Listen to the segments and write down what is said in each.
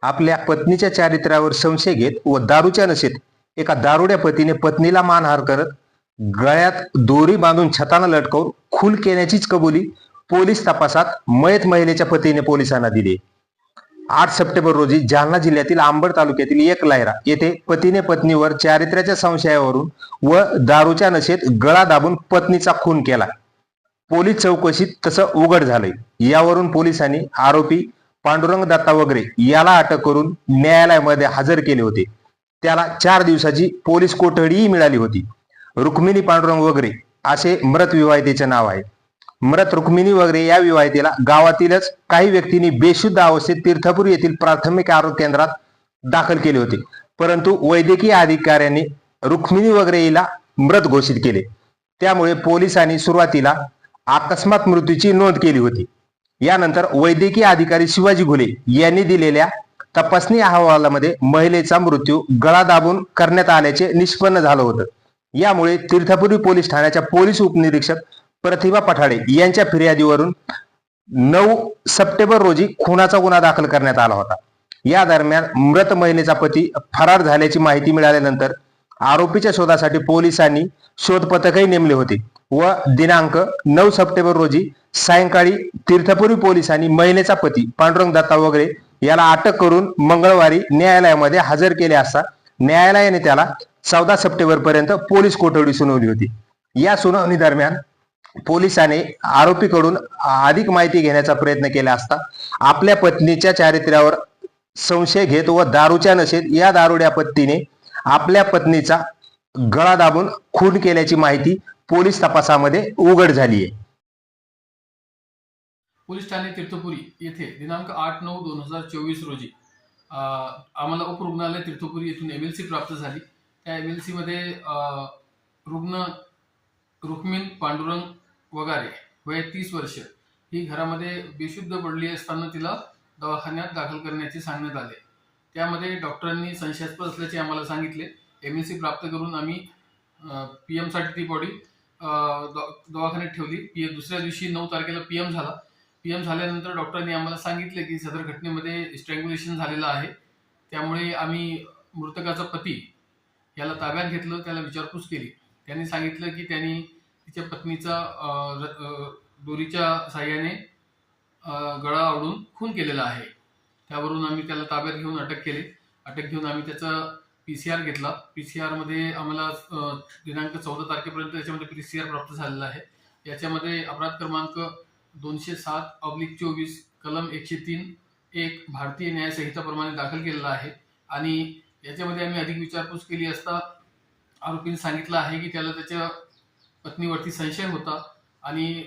आपल्या पत्नीच्या चारित्र्यावर संशय घेत व दारूच्या नशेत एका दारुड्या पतीने पत्नीला मारहाण करत गळ्यात दोरी बांधून छतानं लटकवून खून केल्याचीच कबुली पोलीस तपासात मयत महिलेच्या पतीने पोलिसांना दिली। 8 सप्टेंबर रोजी जालना जिल्ह्यातील अंबड तालुक्यातील एक लायरा येथे पतीने पत्नीवर चारित्र्याच्या संशयावरून व दारूच्या नशेत गळा दाबून पत्नीचा खून केला। पोलीस चौकशीत तसं उघड झालंय। यावरून पोलिसांनी आरोपी पांडुरंग दत्ता वगैरे याला अटक करून न्यायालयामध्ये हजर केले होते। त्याला 4 दिवसाची पोलीस कोठडीही मिळाली होती। रुक्मिणी पांडुरंग वगैरे असे मृत विवाहितेचे नाव आहे। मृत रुक्मिणी वगैरे या विवाहितेला गावातीलच काही व्यक्तींनी बेशुद्ध अवस्थेत तीर्थपूर येथील प्राथमिक आरोग्य केंद्रात दाखल केले होते, परंतु वैद्यकीय अधिकाऱ्यांनी रुक्मिणी वगैरे हिला मृत घोषित केले। त्यामुळे पोलिसांनी सुरुवातीला अकस्मात मृत्यूची नोंद केली होती। यानंतर वैद्यकीय अधिकारी शिवाजी घुले यांनी दिलेल्या तपासणी अहवालामध्ये महिलेचा मृत्यू गळा दाबून करण्यात आल्याचे निष्पन्न झालं होतं। यामुळे तीर्थपुरी पोलीस ठाण्याच्या पोलीस उपनिरीक्षक प्रतिभा पठाडे यांच्या फिर्यादीवरून 9 सप्टेंबर रोजी खुनाचा गुन्हा दाखल करण्यात आला होता। या दरम्यान मृत महिलेचा पती फरार झाल्याची माहिती मिळाल्यानंतर आरोपीच्या शोधासाठी पोलिसांनी शोध पथकही नेमले होते व दिनांक 9 सप्टेंबर रोजी सायंकाळी तीर्थपुरी पोलिसांनी महिलेचा पती पांडुरंग दत्ता वगैरे याला अटक करून मंगळवारी न्यायालयामध्ये हजर केले असता न्यायालयाने त्याला 14 सप्टेंबर पर्यंत पोलीस कोठडी सुनावली होती। या सुनावणी दरम्यान पोलिसांनी आरोपीकडून अधिक माहिती घेण्याचा प्रयत्न केला असता आपल्या पत्नीच्या चारित्र्यावर संशय घेत व दारूच्या नशेत या दारुड्या पतीने आपल्या पत्नीचा गळा दाबून खून केल्याची माहिती पोलीस तपासामध्ये उघड झाली आहे। पोलीस ठाणे तीर्थपुरी येथे दिनांक 8/9/2024 रोजी आम्हाला उपरुग्णालय तीर्थपुरी येथून एमएलसी प्राप्त झाली। त्या एमएलसी मध्ये रुग्ण रुक्मिण पांडुरंग वगारे वय 30 वर्ष ही घरामध्ये बेशुद्ध पडली असताना तिला दवाखान्यात दाखल करण्याचे सांगण्यात आले। त्यामध्ये डॉक्टरांनी संशयास्पद असल्याचे आम्हाला सांगितले। एमएलसी प्राप्त करून आम्ही पीएम साठी ती बॉडी दवाखान्यात ठेवली। दुसऱ्या दिवशी 9 तारखेला पीएम झाला। पीएम झाल्यानंतर डॉक्टरांनी आम्हाला सांगितले की सदर घटनेमध्ये स्ट्रँग्युलेशन झालेलं आहे। त्यामुळे आम्ही मृतकाचा पती याला ताब्यात घेतलं, त्याला विचारपूस केली। त्यांनी सांगितलं की त्यांनी तिच्या पत्नीचा दोरीच्या साहाय्याने गळा आवळून खून केलेला आहे। त्यावरून आम्ही त्याला ताब्यात घेऊन अटक केली। अटक घेऊन आम्ही त्याचा पीसीआर घेतला। पीसीआर मध्ये आम्हाला दिनांक 14 तारखेपर्यंत याच्यामध्ये पीसीआर प्राप्त झालेला आहे। याच्यामध्ये अपराध क्रमांक 207/24 कलम 103(1) भारतीय न्याय संहिताप्रमाणे दाखल केलेला आहे। आणि याच्यामध्ये आम्ही अधिक विचारपूस केली असता आरोपीने सांगितलं आहे की त्याला त्याच्या पत्नीवरती संशय होता आणि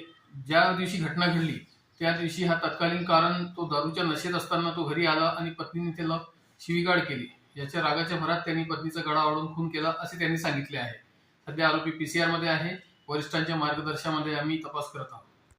ज्या दिवशी घटना घडली त्या दिवशी हा तत्कालीन कारण तो दारूच्या नशेत असताना तो घरी आला आणि पत्नीने त्याला शिवीगाळ केली। याच्या रागाच्या भरात त्यांनी पत्नीचा गळा आवळून खून केला असे त्यांनी सांगितले आहे। सध्या आरोपी पीसीआर मध्ये आहे। वरिष्ठांच्या मार्गदर्शनामध्ये आम्ही तपास करत आहोत।